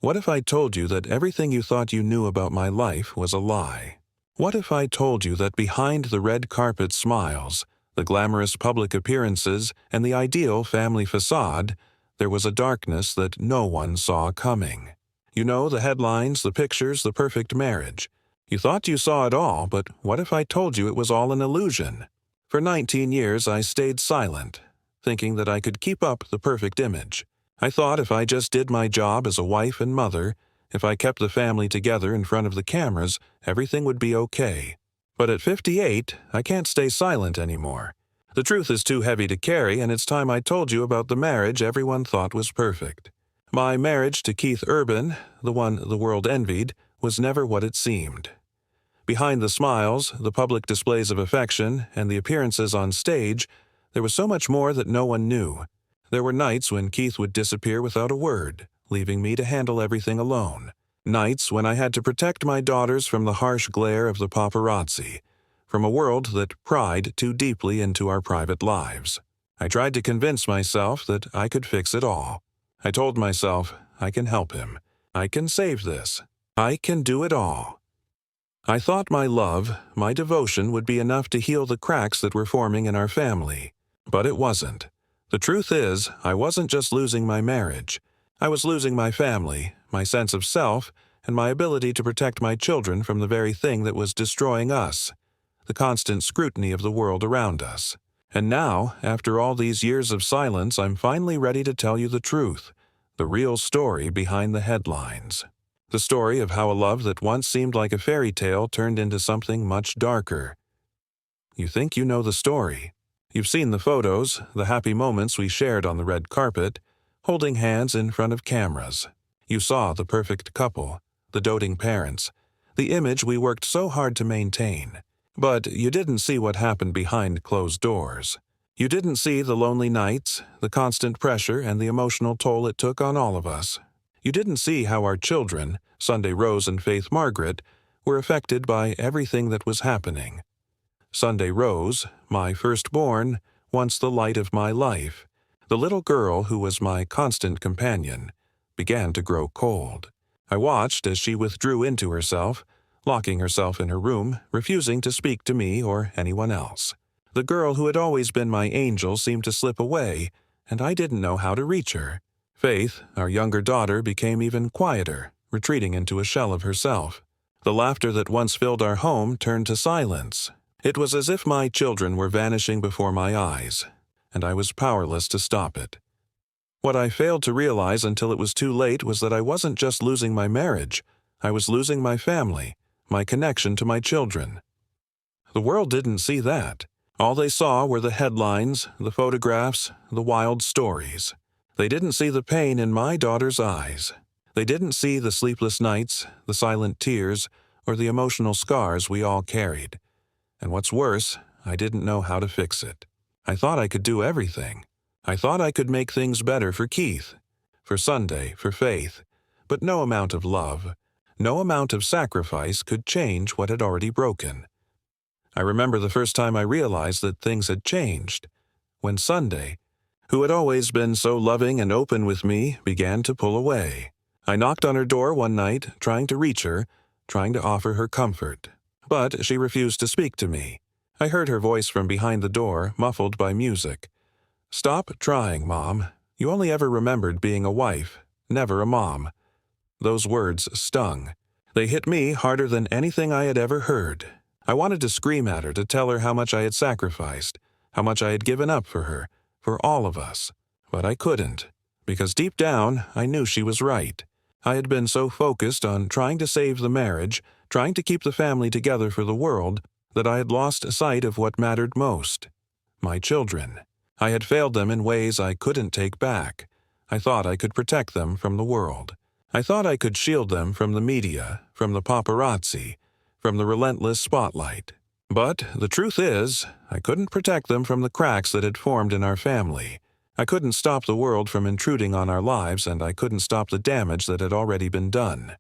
What if I told you that everything you thought you knew about my life was a lie? What if I told you that behind the red carpet smiles, the glamorous public appearances, and the ideal family facade, there was a darkness that no one saw coming? You know, the headlines, the pictures, the perfect marriage. You thought you saw it all, but what if I told you it was all an illusion? For 19 years I stayed silent, thinking that I could keep up the perfect image. I thought if I just did my job as a wife and mother, if I kept the family together in front of the cameras, everything would be okay. But at 58, I can't stay silent anymore. The truth is too heavy to carry, and it's time I told you about the marriage everyone thought was perfect. My marriage to Keith Urban, the one the world envied, was never what it seemed. Behind the smiles, the public displays of affection, and the appearances on stage, there was so much more that no one knew. There were nights when Keith would disappear without a word, leaving me to handle everything alone. Nights when I had to protect my daughters from the harsh glare of the paparazzi, from a world that pried too deeply into our private lives. I tried to convince myself that I could fix it all. I told myself, I can help him. I can save this. I can do it all. I thought my love, my devotion would be enough to heal the cracks that were forming in our family. But it wasn't. The truth is, I wasn't just losing my marriage. I was losing my family, my sense of self, and my ability to protect my children from the very thing that was destroying us, the constant scrutiny of the world around us. And now, after all these years of silence, I'm finally ready to tell you the truth, the real story behind the headlines. The story of how a love that once seemed like a fairy tale turned into something much darker. You think you know the story. You've seen the photos, the happy moments we shared on the red carpet, holding hands in front of cameras. You saw the perfect couple, the doting parents, the image we worked so hard to maintain. But you didn't see what happened behind closed doors. You didn't see the lonely nights, the constant pressure, and the emotional toll it took on all of us. You didn't see how our children, Sunday Rose and Faith Margaret, were affected by everything that was happening. Sunday Rose, my firstborn, once the light of my life, the little girl who was my constant companion, began to grow cold. I watched as she withdrew into herself, locking herself in her room, refusing to speak to me or anyone else. The girl who had always been my angel seemed to slip away, and I didn't know how to reach her. Faith, our younger daughter, became even quieter, retreating into a shell of herself. The laughter that once filled our home turned to silence. It was as if my children were vanishing before my eyes, and I was powerless to stop it. What I failed to realize until it was too late was that I wasn't just losing my marriage, I was losing my family, my connection to my children. The world didn't see that. All they saw were the headlines, the photographs, the wild stories. They didn't see the pain in my daughter's eyes. They didn't see the sleepless nights, the silent tears, or the emotional scars we all carried. And what's worse, I didn't know how to fix it. I thought I could do everything. I thought I could make things better for Keith, for Sunday, for Faith. But no amount of love, no amount of sacrifice could change what had already broken. I remember the first time I realized that things had changed, when Sunday, who had always been so loving and open with me, began to pull away. I knocked on her door one night, trying to reach her, trying to offer her comfort. But she refused to speak to me. I heard her voice from behind the door, muffled by music. "Stop trying, Mom. You only ever remembered being a wife, never a mom." Those words stung. They hit me harder than anything I had ever heard. I wanted to scream at her, to tell her how much I had sacrificed, how much I had given up for her, for all of us. But I couldn't, because deep down I knew she was right. I had been so focused on trying to save the marriage, trying to keep the family together for the world, that I had lost sight of what mattered most: my children. I had failed them in ways I couldn't take back. I thought I could protect them from the world. I thought I could shield them from the media, from the paparazzi, from the relentless spotlight. But the truth is, I couldn't protect them from the cracks that had formed in our family. I couldn't stop the world from intruding on our lives, and I couldn't stop the damage that had already been done.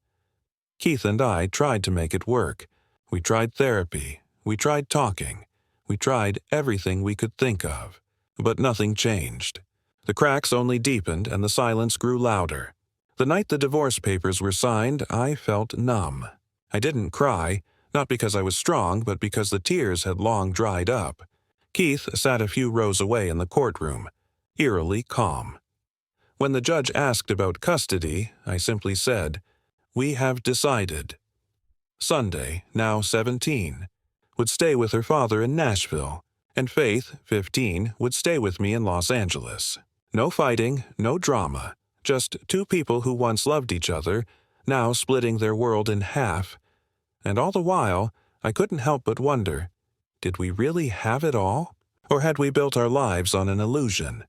Keith and I tried to make it work. We tried therapy. We tried talking. We tried everything we could think of. But nothing changed. The cracks only deepened and the silence grew louder. The night the divorce papers were signed, I felt numb. I didn't cry, not because I was strong, but because the tears had long dried up. Keith sat a few rows away in the courtroom, eerily calm. When the judge asked about custody, I simply said, "We have decided." Sunday, now 17, would stay with her father in Nashville, and Faith, 15, would stay with me in Los Angeles. No fighting, no drama, just two people who once loved each other, now splitting their world in half. And all the while, I couldn't help but wonder, did we really have it all? Or had we built our lives on an illusion?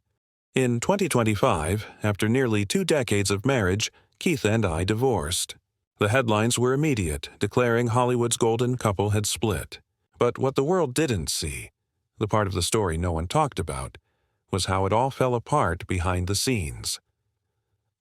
In 2025, after nearly 2 decades of marriage, Keith and I divorced. The headlines were immediate, declaring Hollywood's golden couple had split. But what the world didn't see, the part of the story no one talked about, was how it all fell apart behind the scenes.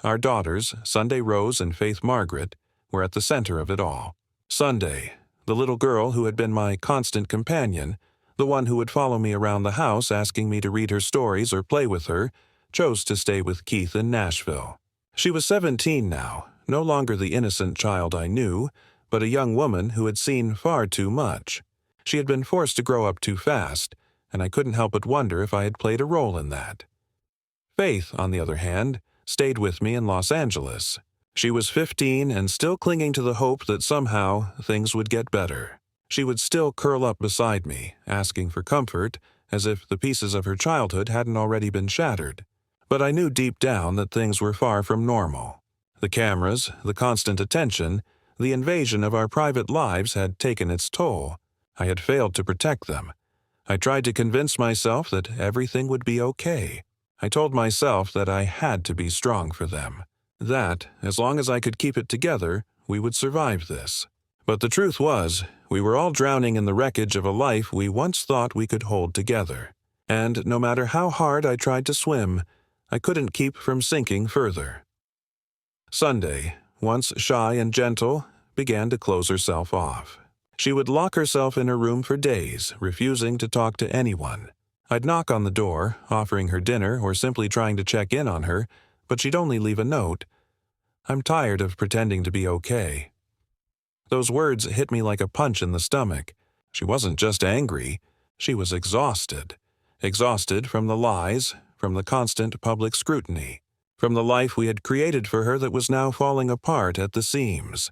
Our daughters, Sunday Rose and Faith Margaret, were at the center of it all. Sunday, the little girl who had been my constant companion, the one who would follow me around the house asking me to read her stories or play with her, chose to stay with Keith in Nashville. She was 17 now, no longer the innocent child I knew, but a young woman who had seen far too much. She had been forced to grow up too fast, and I couldn't help but wonder if I had played a role in that. Faith, on the other hand, stayed with me in Los Angeles. She was 15 and still clinging to the hope that somehow things would get better. She would still curl up beside me, asking for comfort, as if the pieces of her childhood hadn't already been shattered. But I knew deep down that things were far from normal. The cameras, the constant attention, the invasion of our private lives had taken its toll. I had failed to protect them. I tried to convince myself that everything would be okay. I told myself that I had to be strong for them. That, as long as I could keep it together, we would survive this. But the truth was, we were all drowning in the wreckage of a life we once thought we could hold together. And no matter how hard I tried to swim, I couldn't keep from sinking further. Sunday, once shy and gentle, began to close herself off. She would lock herself in her room for days, refusing to talk to anyone. I'd knock on the door, offering her dinner or simply trying to check in on her, but she'd only leave a note. "I'm tired of pretending to be okay." Those words hit me like a punch in the stomach. She wasn't just angry, she was exhausted. Exhausted from the lies, from the constant public scrutiny, from the life we had created for her that was now falling apart at the seams.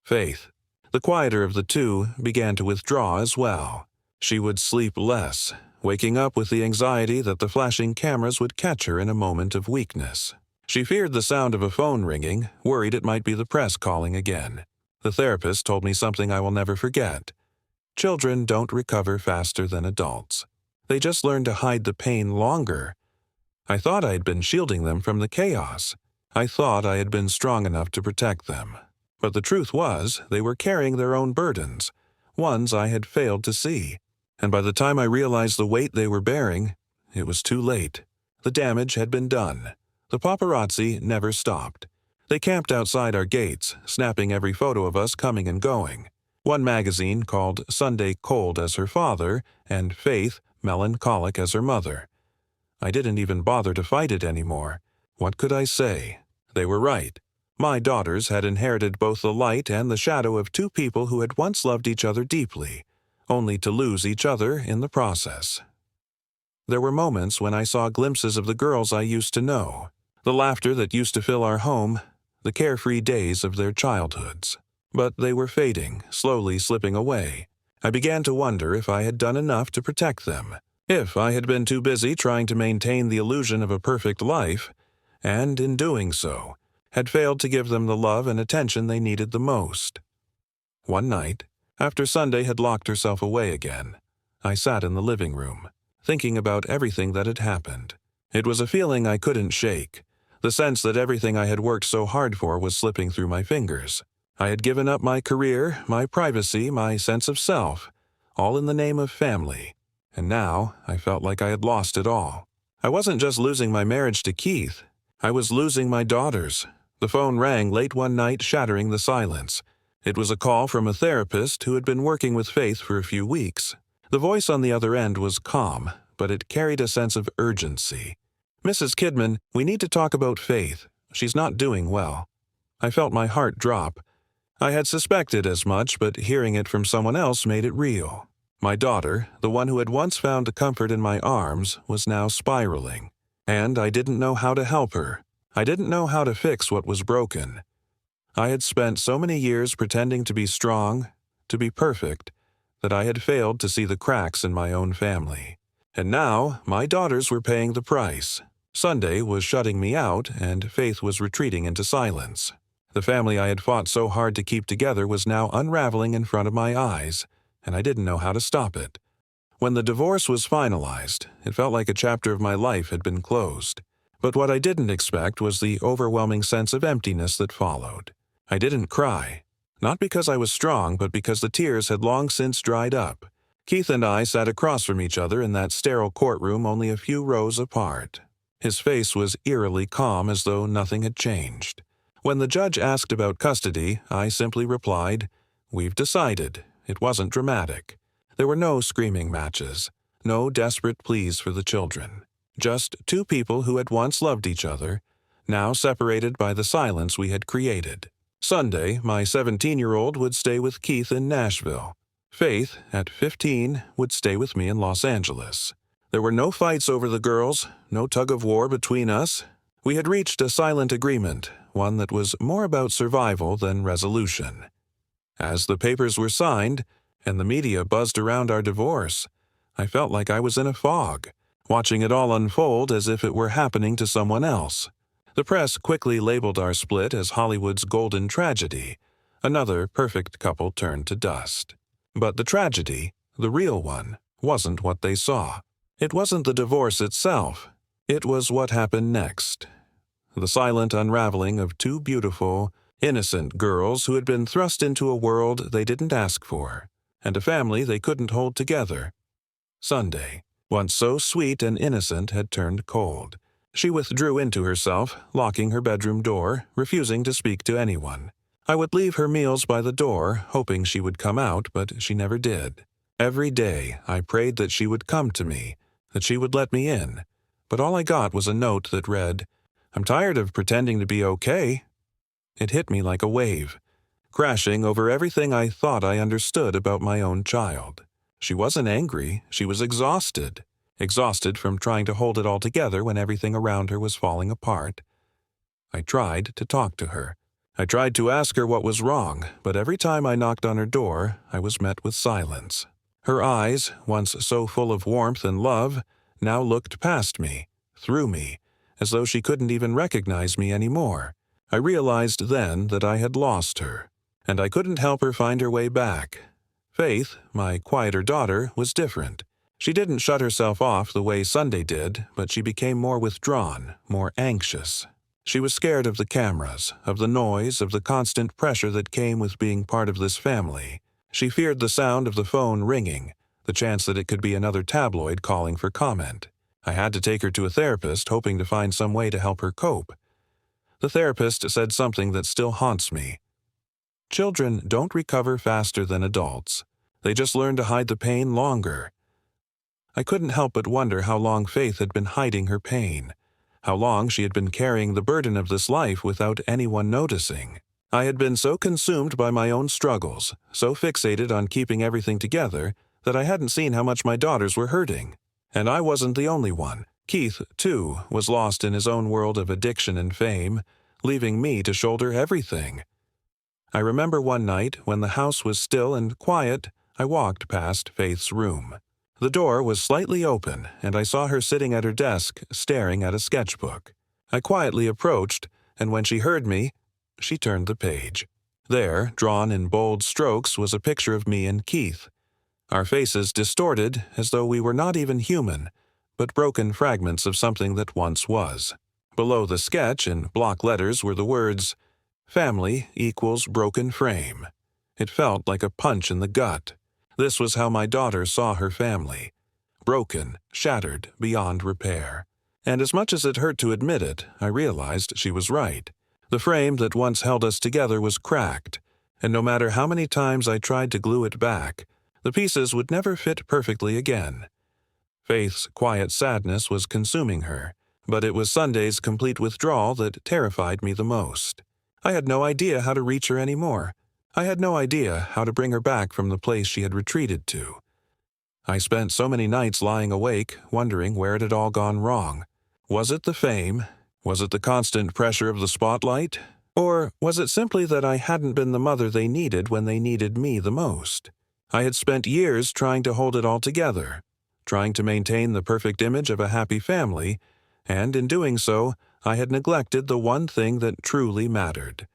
Faith, the quieter of the two, began to withdraw as well. She would sleep less, waking up with the anxiety that the flashing cameras would catch her in a moment of weakness. She feared the sound of a phone ringing, worried it might be the press calling again. The therapist told me something I will never forget. Children don't recover faster than adults. They just learn to hide the pain longer. I thought I had been shielding them from the chaos. I thought I had been strong enough to protect them. But the truth was, they were carrying their own burdens, ones I had failed to see. And by the time I realized the weight they were bearing, it was too late. The damage had been done. The paparazzi never stopped. They camped outside our gates, snapping every photo of us coming and going. One magazine called Sunday cold as her father, and Faith melancholic as her mother. I didn't even bother to fight it anymore. What could I say? They were right. My daughters had inherited both the light and the shadow of two people who had once loved each other deeply, only to lose each other in the process. There were moments when I saw glimpses of the girls I used to know, the laughter that used to fill our home, the carefree days of their childhoods. But they were fading, slowly slipping away. I began to wonder if I had done enough to protect them, if I had been too busy trying to maintain the illusion of a perfect life, and in doing so, had failed to give them the love and attention they needed the most. One night, after Sunday had locked herself away again, I sat in the living room, thinking about everything that had happened. It was a feeling I couldn't shake, the sense that everything I had worked so hard for was slipping through my fingers. I had given up my career, my privacy, my sense of self, all in the name of family, and now I felt like I had lost it all. I wasn't just losing my marriage to Keith, I was losing my daughters. The phone rang late one night, shattering the silence. It was a call from a therapist who had been working with Faith for a few weeks. The voice on the other end was calm, but it carried a sense of urgency. "Mrs. Kidman, we need to talk about Faith. She's not doing well." I felt my heart drop. I had suspected as much, but hearing it from someone else made it real. My daughter, the one who had once found comfort in my arms, was now spiraling. And I didn't know how to help her. I didn't know how to fix what was broken. I had spent so many years pretending to be strong, to be perfect, that I had failed to see the cracks in my own family. And now, my daughters were paying the price. Sunday was shutting me out, and Faith was retreating into silence. The family I had fought so hard to keep together was now unraveling in front of my eyes, and I didn't know how to stop it. When the divorce was finalized, it felt like a chapter of my life had been closed. But what I didn't expect was the overwhelming sense of emptiness that followed. I didn't cry, not because I was strong, but because the tears had long since dried up. Keith and I sat across from each other in that sterile courtroom only a few rows apart. His face was eerily calm, as though nothing had changed. When the judge asked about custody, I simply replied, "We've decided." It wasn't dramatic. There were no screaming matches, no desperate pleas for the children. Just two people who had once loved each other, now separated by the silence we had created. Sunday, my 17-year-old would stay with Keith in Nashville. Faith, at 15, would stay with me in Los Angeles. There were no fights over the girls, no tug-of-war between us. We had reached a silent agreement, one that was more about survival than resolution. As the papers were signed, and the media buzzed around our divorce, I felt like I was in a fog, watching it all unfold as if it were happening to someone else. The press quickly labeled our split as Hollywood's golden tragedy. Another perfect couple turned to dust. But the tragedy, the real one, wasn't what they saw. It wasn't the divorce itself. It was what happened next. The silent unraveling of two beautiful, innocent girls who had been thrust into a world they didn't ask for, and a family they couldn't hold together. Sunday, once so sweet and innocent, had turned cold. She withdrew into herself, locking her bedroom door, refusing to speak to anyone. I would leave her meals by the door, hoping she would come out, but she never did. Every day I prayed that she would come to me, that she would let me in, but all I got was a note that read, "I'm tired of pretending to be okay." It hit me like a wave, crashing over everything I thought I understood about my own child. She wasn't angry, she was exhausted. Exhausted from trying to hold it all together when everything around her was falling apart. I tried to talk to her. I tried to ask her what was wrong, but every time I knocked on her door, I was met with silence. Her eyes, once so full of warmth and love, now looked past me, through me, as though she couldn't even recognize me anymore. I realized then that I had lost her, and I couldn't help her find her way back. Faith, my quieter daughter, was different. She didn't shut herself off the way Sunday did, but she became more withdrawn, more anxious. She was scared of the cameras, of the noise, of the constant pressure that came with being part of this family. She feared the sound of the phone ringing, the chance that it could be another tabloid calling for comment. I had to take her to a therapist, hoping to find some way to help her cope. The therapist said something that still haunts me. Children don't recover faster than adults. They just learn to hide the pain longer. I couldn't help but wonder how long Faith had been hiding her pain, how long she had been carrying the burden of this life without anyone noticing. I had been so consumed by my own struggles, so fixated on keeping everything together, that I hadn't seen how much my daughters were hurting. And I wasn't the only one. Keith, too, was lost in his own world of addiction and fame, leaving me to shoulder everything. I remember one night, when the house was still and quiet, I walked past Faith's room. The door was slightly open, and I saw her sitting at her desk, staring at a sketchbook. I quietly approached, and when she heard me, she turned the page. There, drawn in bold strokes, was a picture of me and Keith. Our faces distorted, as though we were not even human, but broken fragments of something that once was. Below the sketch, in block letters, were the words, "Family equals broken frame." It felt like a punch in the gut. This was how my daughter saw her family. Broken, shattered, beyond repair. And as much as it hurt to admit it, I realized she was right. The frame that once held us together was cracked, and no matter how many times I tried to glue it back, the pieces would never fit perfectly again. Faith's quiet sadness was consuming her, But it was Sunday's complete withdrawal that terrified me the most. I had no idea how to reach her anymore. I had no idea how to bring her back from the place she had retreated to. I spent so many nights lying awake, wondering where it had all gone wrong. Was it the fame? Was it the constant pressure of the spotlight? Or was it simply that I hadn't been the mother they needed when they needed me the most? I had spent years trying to hold it all together, trying to maintain the perfect image of a happy family, and in doing so, I had neglected the one thing that truly mattered: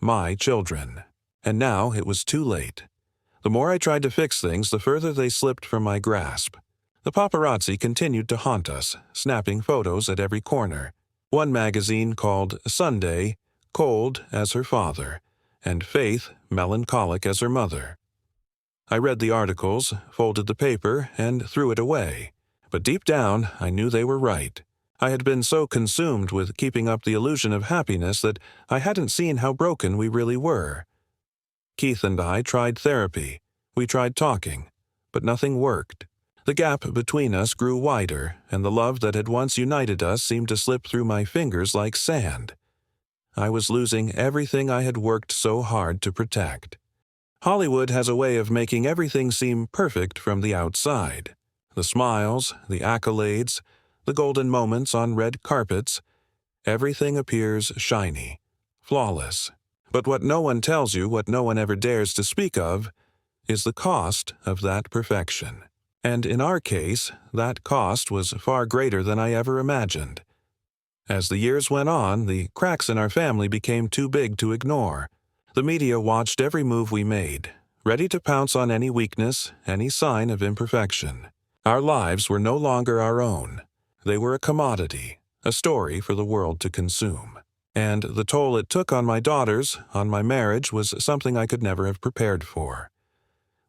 my children. And now it was too late. The more I tried to fix things, the further they slipped from my grasp. The paparazzi continued to haunt us, snapping photos at every corner. One magazine called Sunday cold as her father, and Faith melancholic as her mother. I read the articles, folded the paper, and threw it away. But deep down, I knew they were right. I had been so consumed with keeping up the illusion of happiness that I hadn't seen how broken we really were. Keith and I tried therapy. We tried talking, but nothing worked. The gap between us grew wider, and the love that had once united us seemed to slip through my fingers like sand. I was losing everything I had worked so hard to protect. Hollywood has a way of making everything seem perfect from the outside. The smiles, the accolades, the golden moments on red carpets, everything appears shiny, flawless. But what no one tells you, what no one ever dares to speak of, is the cost of that perfection. And in our case, that cost was far greater than I ever imagined. As the years went on, the cracks in our family became too big to ignore. The media watched every move we made, ready to pounce on any weakness, any sign of imperfection. Our lives were no longer our own. They were a commodity, a story for the world to consume. And the toll it took on my daughters, on my marriage, was something I could never have prepared for.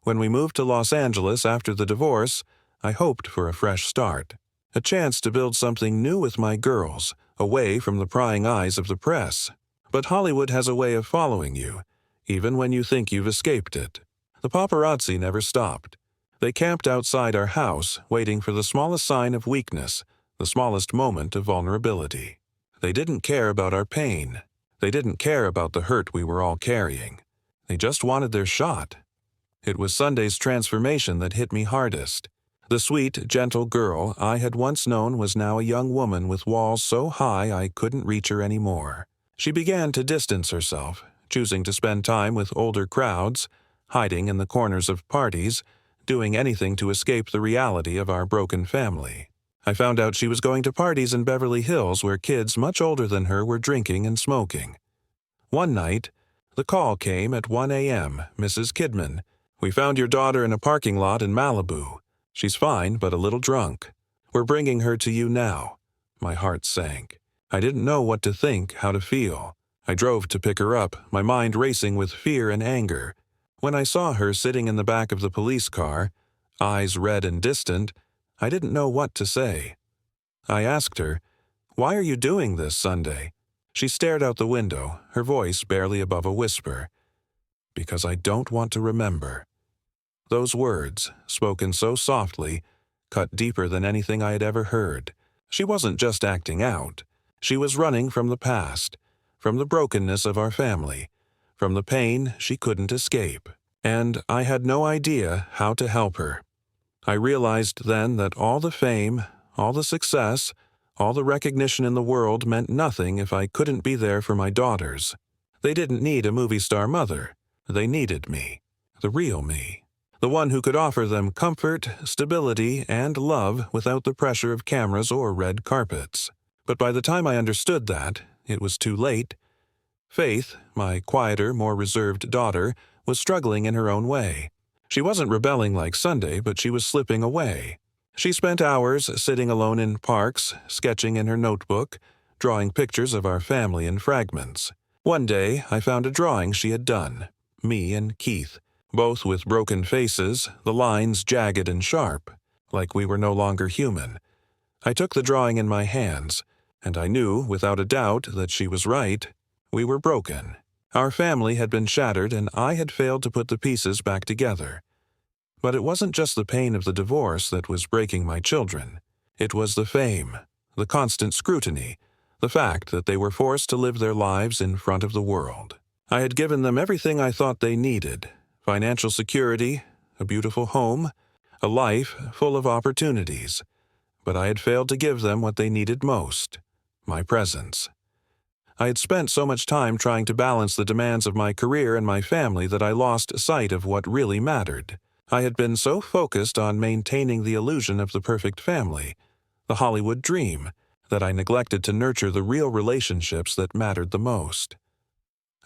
When we moved to Los Angeles after the divorce, I hoped for a fresh start, a chance to build something new with my girls, away from the prying eyes of the press. But Hollywood has a way of following you, even when you think you've escaped it. The paparazzi never stopped. They camped outside our house, waiting for the smallest sign of weakness, the smallest moment of vulnerability. They didn't care about our pain. They didn't care about the hurt we were all carrying. They just wanted their shot. It was Sunday's transformation that hit me hardest. The sweet, gentle girl I had once known was now a young woman with walls so high I couldn't reach her anymore. She began to distance herself, choosing to spend time with older crowds, hiding in the corners of parties, doing anything to escape the reality of our broken family. I found out she was going to parties in Beverly Hills where kids much older than her were drinking and smoking. One night, the call came at 1 a.m., Mrs. Kidman. "We found your daughter in a parking lot in Malibu. She's fine, but a little drunk. We're bringing her to you now." My heart sank. I didn't know what to think, how to feel. I drove to pick her up, my mind racing with fear and anger. When I saw her sitting in the back of the police car, eyes red and distant, I didn't know what to say. I asked her, "Why are you doing this, Sunday?" She stared out the window, her voice barely above a whisper. "Because I don't want to remember." Those words, spoken so softly, cut deeper than anything I had ever heard. She wasn't just acting out. She was running from the past, from the brokenness of our family, from the pain she couldn't escape. And I had no idea how to help her. I realized then that all the fame, all the success, all the recognition in the world meant nothing if I couldn't be there for my daughters. They didn't need a movie star mother. They needed me, the real me, the one who could offer them comfort, stability, and love without the pressure of cameras or red carpets. But by the time I understood that, it was too late. Faith, my quieter, more reserved daughter, was struggling in her own way. She wasn't rebelling like Sunday, but she was slipping away. She spent hours sitting alone in parks, sketching in her notebook, drawing pictures of our family in fragments. One day, I found a drawing she had done, me and Keith, both with broken faces, the lines jagged and sharp, like we were no longer human. I took the drawing in my hands, and I knew, without a doubt, that she was right. We were broken. Our family had been shattered, and I had failed to put the pieces back together. But it wasn't just the pain of the divorce that was breaking my children. It was the fame, the constant scrutiny, the fact that they were forced to live their lives in front of the world. I had given them everything I thought they needed: financial security, a beautiful home, a life full of opportunities. But I had failed to give them what they needed most: my presence. I had spent so much time trying to balance the demands of my career and my family that I lost sight of what really mattered. I had been so focused on maintaining the illusion of the perfect family, the Hollywood dream, that I neglected to nurture the real relationships that mattered the most.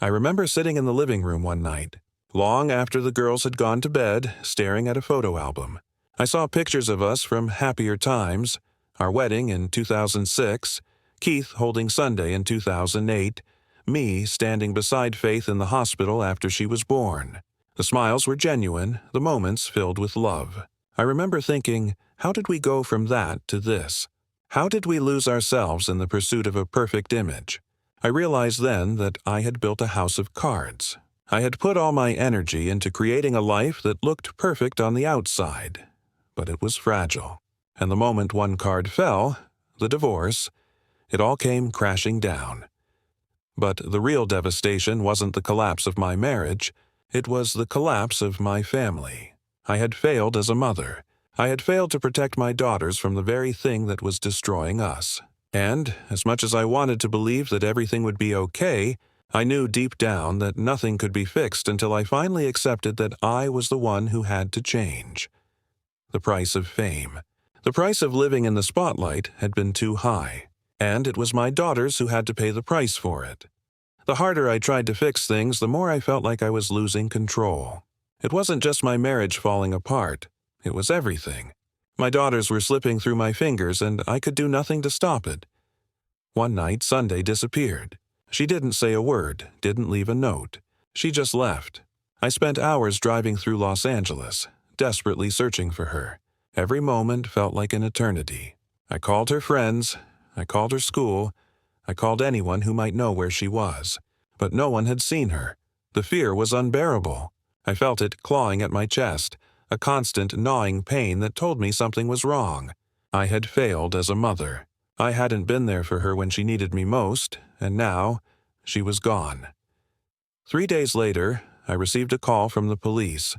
I remember sitting in the living room one night, long after the girls had gone to bed, staring at a photo album. I saw pictures of us from happier times: our wedding in 2006, Keith holding Sunday in 2008, me standing beside Faith in the hospital after she was born. The smiles were genuine, the moments filled with love. I remember thinking, how did we go from that to this? How did we lose ourselves in the pursuit of a perfect image? I realized then that I had built a house of cards. I had put all my energy into creating a life that looked perfect on the outside, but it was fragile. And the moment one card fell, the divorce, it all came crashing down. But the real devastation wasn't the collapse of my marriage, it was the collapse of my family. I had failed as a mother. I had failed to protect my daughters from the very thing that was destroying us. And, as much as I wanted to believe that everything would be okay, I knew deep down that nothing could be fixed until I finally accepted that I was the one who had to change. The price of fame. The price of living in the spotlight had been too high, and it was my daughters who had to pay the price for it. The harder I tried to fix things, the more I felt like I was losing control. It wasn't just my marriage falling apart. It was everything. My daughters were slipping through my fingers, and I could do nothing to stop it. One night, Sunday disappeared. She didn't say a word, didn't leave a note. She just left. I spent hours driving through Los Angeles, desperately searching for her. Every moment felt like an eternity. I called her friends. I called her school. I called anyone who might know where she was. But no one had seen her. The fear was unbearable. I felt it clawing at my chest, a constant gnawing pain that told me something was wrong. I had failed as a mother. I hadn't been there for her when she needed me most, and now she was gone. 3 days later, I received a call from the police.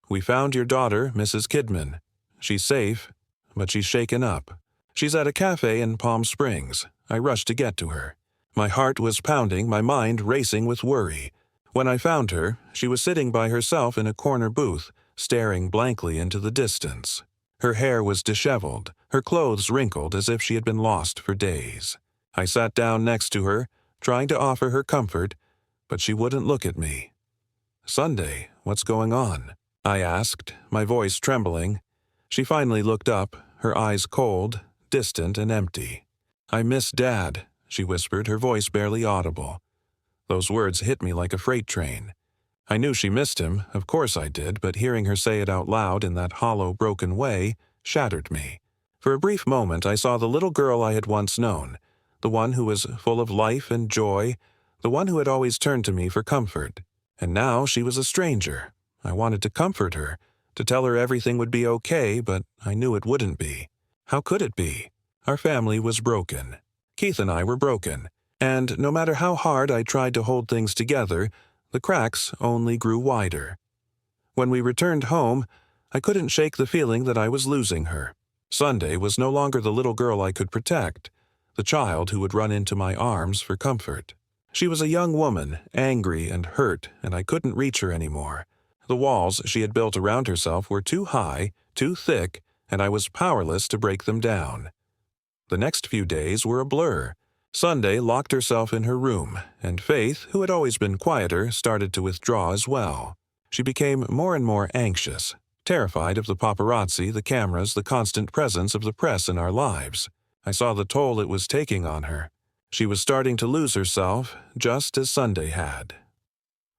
"We found your daughter, Mrs. Kidman. She's safe, but she's shaken up. She's at a cafe in Palm Springs." I rushed to get to her. My heart was pounding, my mind racing with worry. When I found her, she was sitting by herself in a corner booth, staring blankly into the distance. Her hair was disheveled, her clothes wrinkled as if she had been lost for days. I sat down next to her, trying to offer her comfort, but she wouldn't look at me. "Sunday, what's going on?" I asked, my voice trembling. She finally looked up, her eyes cold, distant and empty. "I miss Dad," she whispered, her voice barely audible. Those words hit me like a freight train. I knew she missed him, of course I did, but hearing her say it out loud in that hollow, broken way shattered me. For a brief moment I saw the little girl I had once known, the one who was full of life and joy, the one who had always turned to me for comfort. And now she was a stranger. I wanted to comfort her, to tell her everything would be okay, but I knew it wouldn't be. How could it be? Our family was broken. Keith and I were broken. And no matter how hard I tried to hold things together, the cracks only grew wider. When we returned home, I couldn't shake the feeling that I was losing her. Sunday was no longer the little girl I could protect, the child who would run into my arms for comfort. She was a young woman, angry and hurt, and I couldn't reach her anymore. The walls she had built around herself were too high, too thick, and I was powerless to break them down. The next few days were a blur. Sunday locked herself in her room, and Faith, who had always been quieter, started to withdraw as well. She became more and more anxious, terrified of the paparazzi, the cameras, the constant presence of the press in our lives. I saw the toll it was taking on her. She was starting to lose herself, just as Sunday had.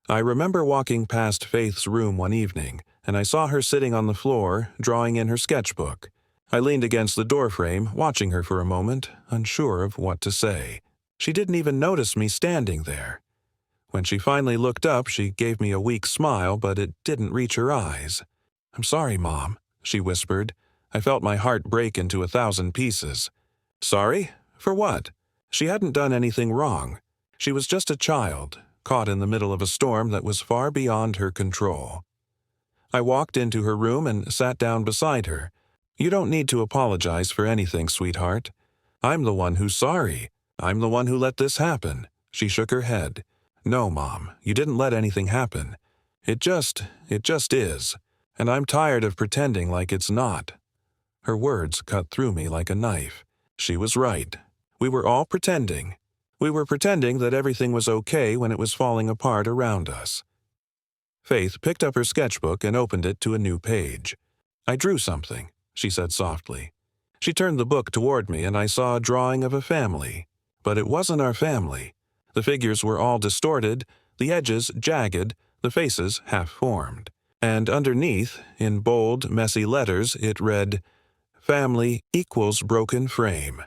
I remember walking past Faith's room one evening, and I saw her sitting on the floor, drawing in her sketchbook. I leaned against the doorframe, watching her for a moment, unsure of what to say. She didn't even notice me standing there. When she finally looked up, she gave me a weak smile, but it didn't reach her eyes. "I'm sorry, Mom," she whispered. I felt my heart break into 1,000 pieces. Sorry? For what? She hadn't done anything wrong. She was just a child, caught in the middle of a storm that was far beyond her control. I walked into her room and sat down beside her. You don't need to apologize for anything, sweetheart. I'm the one who's sorry. I'm the one who let this happen. She shook her head. No, Mom, you didn't let anything happen. It just is. And I'm tired of pretending like it's not. Her words cut through me like a knife. She was right. We were all pretending. We were pretending that everything was okay when it was falling apart around us. Faith picked up her sketchbook and opened it to a new page. I drew something, she said softly. She turned the book toward me and I saw a drawing of a family. But it wasn't our family. The figures were all distorted, the edges jagged, the faces half-formed. And underneath, in bold, messy letters, it read, "Family equals broken frame."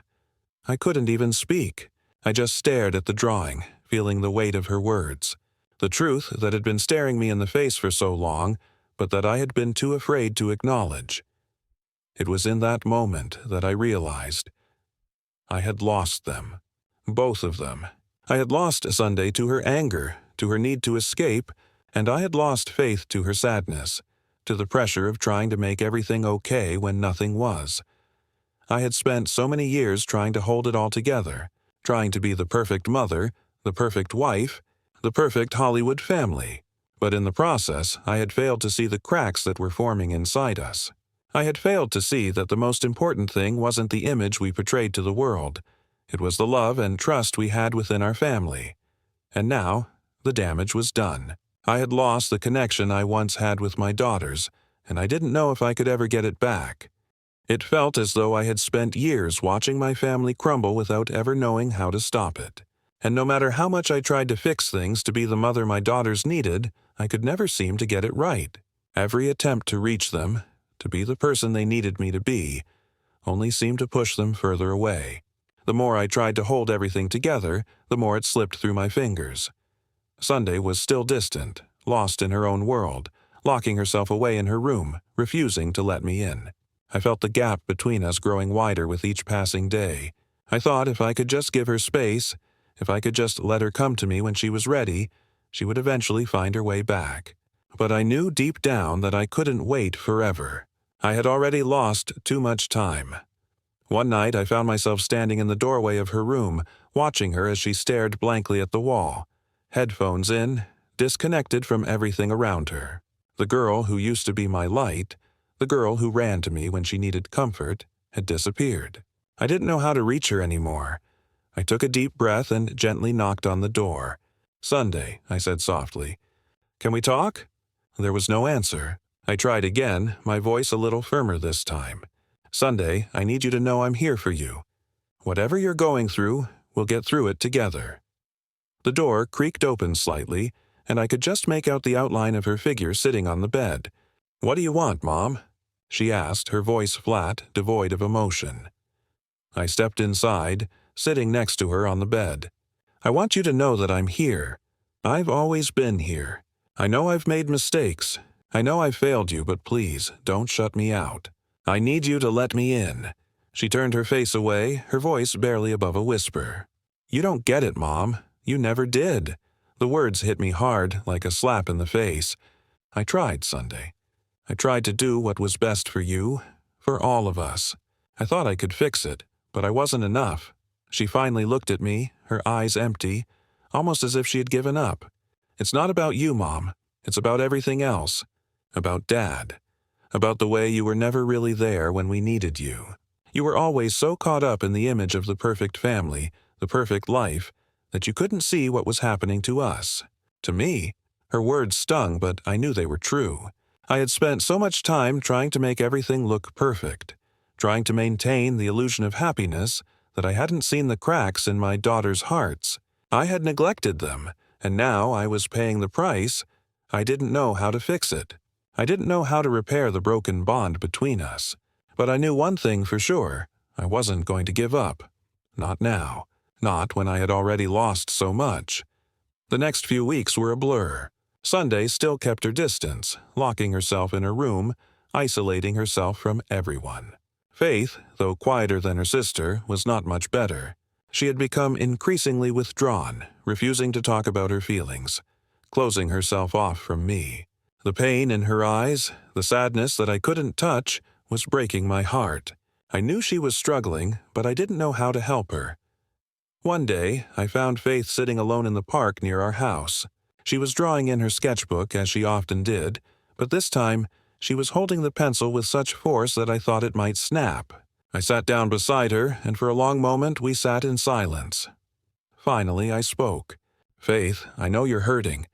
I couldn't even speak. I just stared at the drawing, feeling the weight of her words. The truth that had been staring me in the face for so long, but that I had been too afraid to acknowledge. It was in that moment that I realized I had lost them. Both of them. I had lost Sunday to her anger, to her need to escape, and I had lost Faith to her sadness, to the pressure of trying to make everything okay when nothing was. I had spent so many years trying to hold it all together, trying to be the perfect mother, the perfect wife, the perfect Hollywood family. But in the process, I had failed to see the cracks that were forming inside us. I had failed to see that the most important thing wasn't the image we portrayed to the world. It was the love and trust we had within our family. And now, the damage was done. I had lost the connection I once had with my daughters, and I didn't know if I could ever get it back. It felt as though I had spent years watching my family crumble without ever knowing how to stop it. And no matter how much I tried to fix things to be the mother my daughters needed, I could never seem to get it right. Every attempt to reach them, to be the person they needed me to be, only seemed to push them further away. The more I tried to hold everything together, the more it slipped through my fingers. Sunday was still distant, lost in her own world, locking herself away in her room, refusing to let me in. I felt the gap between us growing wider with each passing day. I thought if I could just give her space, if I could just let her come to me when she was ready, she would eventually find her way back. But I knew deep down that I couldn't wait forever. I had already lost too much time. One night I found myself standing in the doorway of her room, watching her as she stared blankly at the wall, headphones in, disconnected from everything around her. The girl who used to be my light, the girl who ran to me when she needed comfort, had disappeared. I didn't know how to reach her anymore. I took a deep breath and gently knocked on the door. "Sunday," I said softly. "Can we talk?" There was no answer. I tried again, my voice a little firmer this time. "Sunday, I need you to know I'm here for you. Whatever you're going through, we'll get through it together." The door creaked open slightly, and I could just make out the outline of her figure sitting on the bed. "What do you want, Mom?" she asked, her voice flat, devoid of emotion. I stepped inside, sitting next to her on the bed. "I want you to know that I'm here. I've always been here. I know I've made mistakes. I know I've failed you, but please, don't shut me out. I need you to let me in." She turned her face away, her voice barely above a whisper. "You don't get it, Mom. You never did." The words hit me hard, like a slap in the face. "I tried, Sunday. I tried to do what was best for you, for all of us. I thought I could fix it, but I wasn't enough." She finally looked at me, her eyes empty, almost as if she had given up. "It's not about you, Mom. It's about everything else. About Dad. About the way you were never really there when we needed you. You were always so caught up in the image of the perfect family, the perfect life, that you couldn't see what was happening to us. To me." Her words stung, but I knew they were true. I had spent so much time trying to make everything look perfect, trying to maintain the illusion of happiness, that I hadn't seen the cracks in my daughters' hearts. I had neglected them, and now I was paying the price. I didn't know how to fix it. I didn't know how to repair the broken bond between us. But I knew one thing for sure. I wasn't going to give up. Not now. Not when I had already lost so much. The next few weeks were a blur. Sunday still kept her distance, locking herself in her room, isolating herself from everyone. Faith, though quieter than her sister, was not much better. She had become increasingly withdrawn, refusing to talk about her feelings, closing herself off from me. The pain in her eyes, the sadness that I couldn't touch, was breaking my heart. I knew she was struggling, but I didn't know how to help her. One day, I found Faith sitting alone in the park near our house. She was drawing in her sketchbook, as she often did, but this time, she was holding the pencil with such force that I thought it might snap. I sat down beside her, and for a long moment we sat in silence. Finally, I spoke. "Faith, I know you're hurting.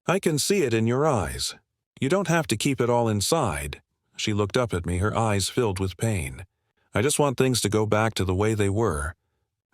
I can see it in your eyes. You don't have to keep it all inside." She looked up at me, her eyes filled with pain. "I just want things to go back to the way they were,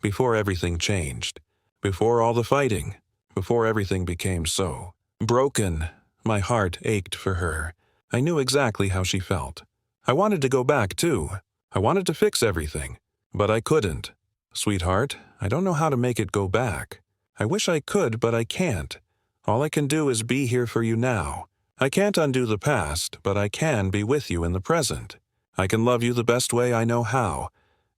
before everything changed, before all the fighting, before everything became so broken." My heart ached for her. I knew exactly how she felt. I wanted to go back, too. I wanted to fix everything, but I couldn't. "Sweetheart, I don't know how to make it go back. I wish I could, but I can't. All I can do is be here for you now. I can't undo the past, but I can be with you in the present. I can love you the best way I know how."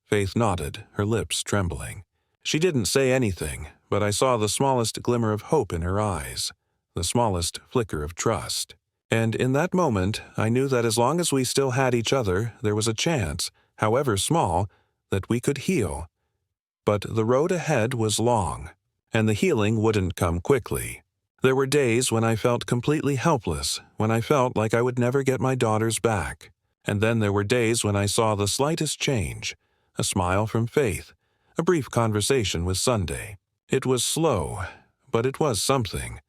Faith nodded, her lips trembling. She didn't say anything, but I saw the smallest glimmer of hope in her eyes, the smallest flicker of trust. And in that moment, I knew that as long as we still had each other, there was a chance, however small, that we could heal. But the road ahead was long, and the healing wouldn't come quickly. There were days when I felt completely helpless, when I felt like I would never get my daughters back. And then there were days when I saw the slightest change, a smile from Faith, a brief conversation with Sunday. It was slow, but it was something.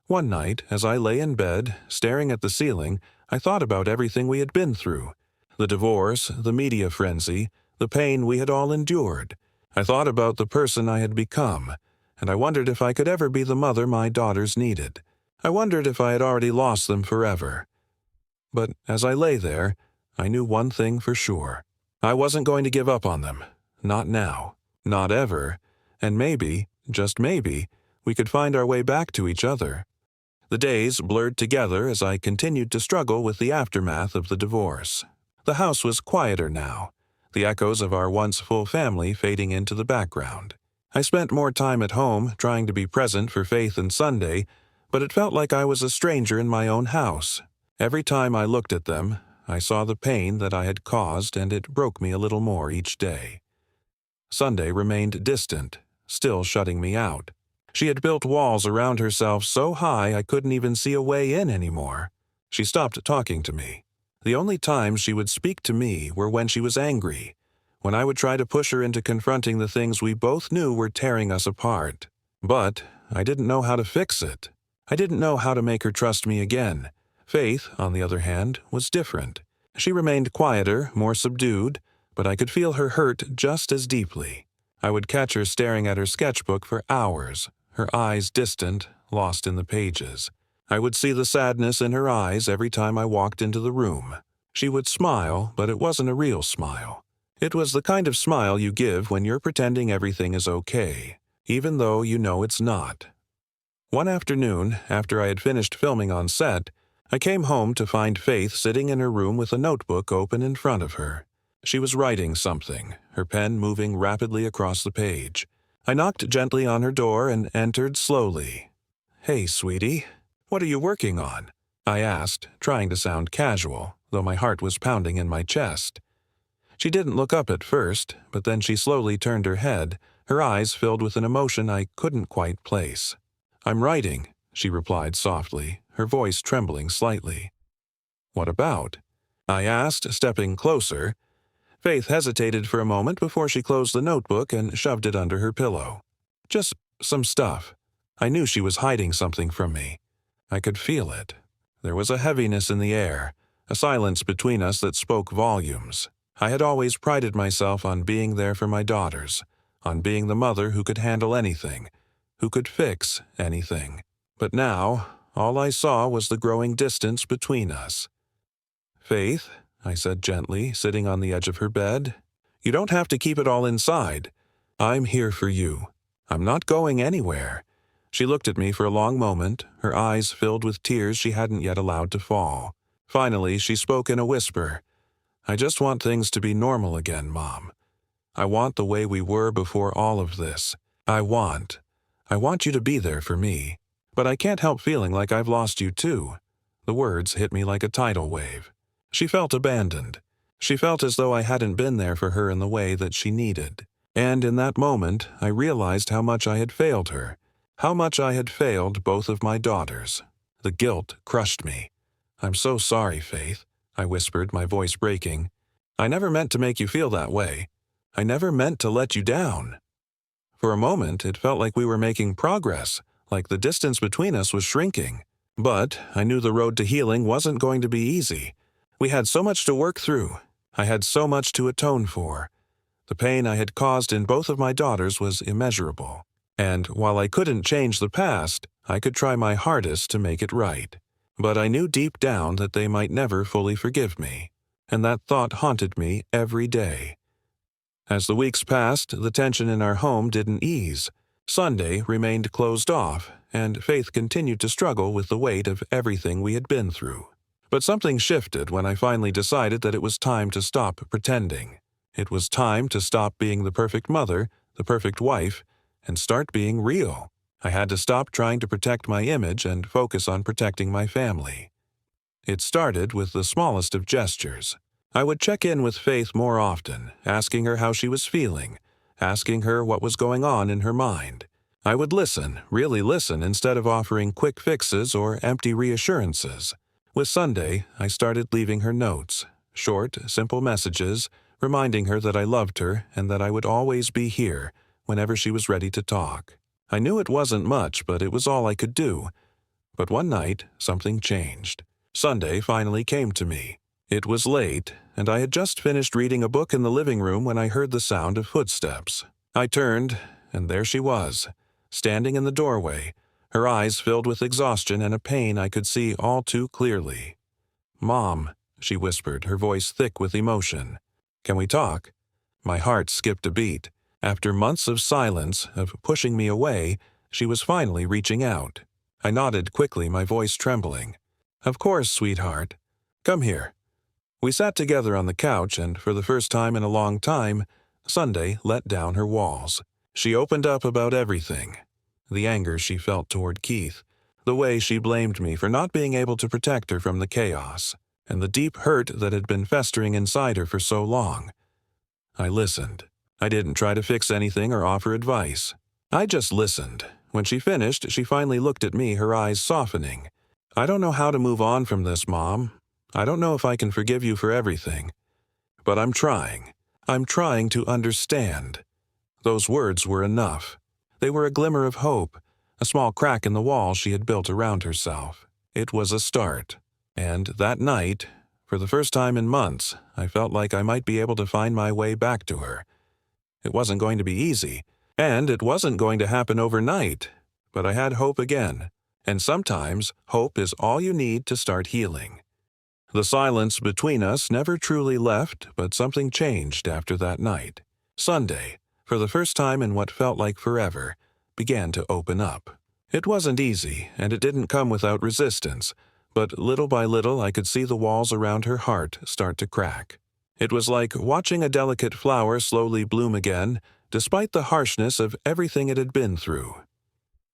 One night, as I lay in bed, staring at the ceiling, I thought about everything we had been through. The divorce, the media frenzy, the pain we had all endured. I thought about the person I had become, and I wondered if I could ever be the mother my daughters needed. I wondered if I had already lost them forever. But as I lay there, I knew one thing for sure. I wasn't going to give up on them. Not now. Not ever. And maybe, just maybe, we could find our way back to each other. The days blurred together as I continued to struggle with the aftermath of the divorce. The house was quieter now, the echoes of our once full family fading into the background. I spent more time at home, trying to be present for Faith and Sunday, but it felt like I was a stranger in my own house. Every time I looked at them, I saw the pain that I had caused, and it broke me a little more each day. Sunday remained distant, still shutting me out. She had built walls around herself so high I couldn't even see a way in anymore. She stopped talking to me. The only times she would speak to me were when she was angry, when I would try to push her into confronting the things we both knew were tearing us apart. But I didn't know how to fix it. I didn't know how to make her trust me again. Faith, on the other hand, was different. She remained quieter, more subdued, but I could feel her hurt just as deeply. I would catch her staring at her sketchbook for hours, her eyes distant, lost in the pages. I would see the sadness in her eyes every time I walked into the room. She would smile, but it wasn't a real smile. It was the kind of smile you give when you're pretending everything is okay, even though you know it's not. One afternoon, after I had finished filming on set, I came home to find Faith sitting in her room with a notebook open in front of her. She was writing something, her pen moving rapidly across the page. I knocked gently on her door and entered slowly. "Hey, sweetie, what are you working on?" I asked, trying to sound casual, though my heart was pounding in my chest. She didn't look up at first, but then she slowly turned her head, her eyes filled with an emotion I couldn't quite place. "I'm writing," she replied softly, her voice trembling slightly. "What about?" I asked, stepping closer. Faith hesitated for a moment before she closed the notebook and shoved it under her pillow. "Just some stuff." I knew she was hiding something from me. I could feel it. There was a heaviness in the air, a silence between us that spoke volumes. I had always prided myself on being there for my daughters, on being the mother who could handle anything, who could fix anything. But now, all I saw was the growing distance between us. "Faith," I said gently, sitting on the edge of her bed, "you don't have to keep it all inside. I'm here for you. I'm not going anywhere." She looked at me for a long moment, her eyes filled with tears she hadn't yet allowed to fall. Finally, she spoke in a whisper. I just want things to be normal again, Mom. I want the way we were before all of this. I want you to be there for me. But I can't help feeling like I've lost you too." The words hit me like a tidal wave. She felt abandoned. She felt as though I hadn't been there for her in the way that she needed. And in that moment, I realized how much I had failed her. How much I had failed both of my daughters. The guilt crushed me. "I'm so sorry, Faith," I whispered, my voice breaking. "I never meant to make you feel that way. I never meant to let you down." For a moment, it felt like we were making progress, like the distance between us was shrinking. But I knew the road to healing wasn't going to be easy. We had so much to work through. I had so much to atone for. The pain I had caused in both of my daughters was immeasurable. And while I couldn't change the past, I could try my hardest to make it right. But I knew deep down that they might never fully forgive me. And that thought haunted me every day. As the weeks passed, the tension in our home didn't ease. Sunday remained closed off, and Faith continued to struggle with the weight of everything we had been through. But something shifted when I finally decided that it was time to stop pretending. It was time to stop being the perfect mother, the perfect wife, and start being real. I had to stop trying to protect my image and focus on protecting my family. It started with the smallest of gestures. I would check in with Faith more often, asking her how she was feeling, asking her what was going on in her mind. I would listen, really listen, instead of offering quick fixes or empty reassurances. With Sunday, I started leaving her notes, short, simple messages, reminding her that I loved her and that I would always be here whenever she was ready to talk. I knew it wasn't much, but it was all I could do. But one night, something changed. Sunday finally came to me. It was late, and I had just finished reading a book in the living room when I heard the sound of footsteps. I turned, and there she was, standing in the doorway, her eyes filled with exhaustion and a pain I could see all too clearly. "Mom," she whispered, her voice thick with emotion. "Can we talk?" My heart skipped a beat. After months of silence, of pushing me away, she was finally reaching out. I nodded quickly, my voice trembling. "Of course, sweetheart. Come here." We sat together on the couch, and for the first time in a long time, Sunday let down her walls. She opened up about everything. The anger she felt toward Keith, the way she blamed me for not being able to protect her from the chaos, and the deep hurt that had been festering inside her for so long. I listened. I didn't try to fix anything or offer advice. I just listened. When she finished, she finally looked at me, her eyes softening. "I don't know how to move on from this, Mom. I don't know if I can forgive you for everything. But I'm trying. I'm trying to understand." Those words were enough. They were a glimmer of hope, a small crack in the wall she had built around herself. It was a start. And that night, for the first time in months, I felt like I might be able to find my way back to her. It wasn't going to be easy, and it wasn't going to happen overnight, but I had hope again. And sometimes, hope is all you need to start healing. The silence between us never truly left, but something changed after that night. Sunday, for the first time in what felt like forever, began to open up. It wasn't easy, and it didn't come without resistance, but little by little I could see the walls around her heart start to crack. It was like watching a delicate flower slowly bloom again, despite the harshness of everything it had been through.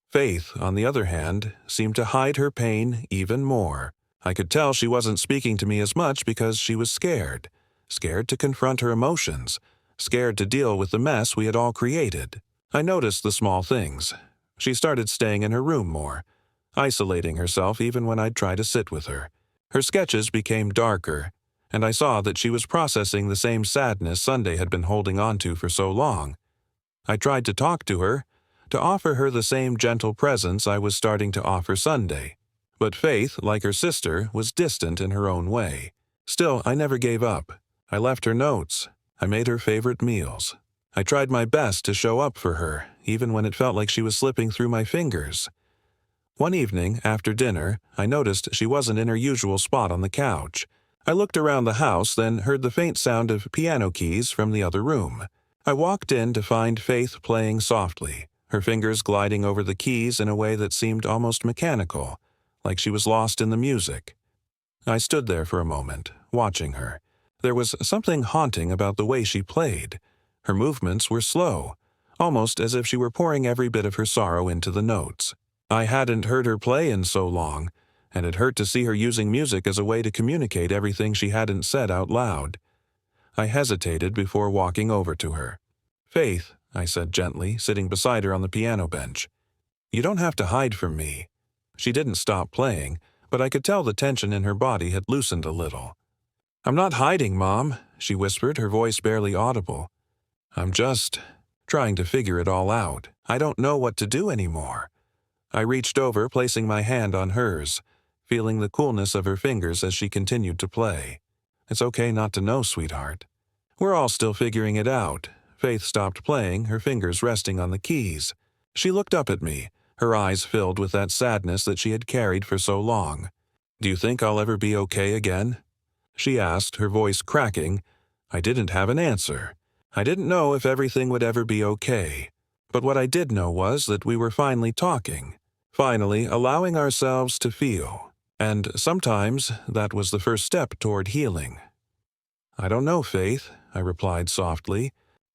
Faith, on the other hand, seemed to hide her pain even more. I could tell she wasn't speaking to me as much because she was scared. Scared to confront her emotions. Scared to deal with the mess we had all created. I noticed the small things. She started staying in her room more, isolating herself even when I'd try to sit with her. Her sketches became darker, and I saw that she was processing the same sadness Sunday had been holding on to for so long. I tried to talk to her, to offer her the same gentle presence I was starting to offer Sunday. But Faith, like her sister, was distant in her own way. Still, I never gave up. I left her notes. I made her favorite meals. I tried my best to show up for her, even when it felt like she was slipping through my fingers. One evening, after dinner, I noticed she wasn't in her usual spot on the couch. I looked around the house, then heard the faint sound of piano keys from the other room. I walked in to find Faith playing softly, her fingers gliding over the keys in a way that seemed almost mechanical, like she was lost in the music. I stood there for a moment, watching her. There was something haunting about the way she played. Her movements were slow, almost as if she were pouring every bit of her sorrow into the notes. I hadn't heard her play in so long, and it hurt to see her using music as a way to communicate everything she hadn't said out loud. I hesitated before walking over to her. "Faith," I said gently, sitting beside her on the piano bench, "you don't have to hide from me." She didn't stop playing, but I could tell the tension in her body had loosened a little. "I'm not hiding, Mom," she whispered, her voice barely audible. "I'm just trying to figure it all out. I don't know what to do anymore." I reached over, placing my hand on hers, feeling the coolness of her fingers as she continued to play. "It's okay not to know, sweetheart. We're all still figuring it out." Faith stopped playing, her fingers resting on the keys. She looked up at me, her eyes filled with that sadness that she had carried for so long. "Do you think I'll ever be okay again?" she asked, her voice cracking. I didn't have an answer. I didn't know if everything would ever be okay. But what I did know was that we were finally talking, finally allowing ourselves to feel. And sometimes that was the first step toward healing. "I don't know, Faith," I replied softly,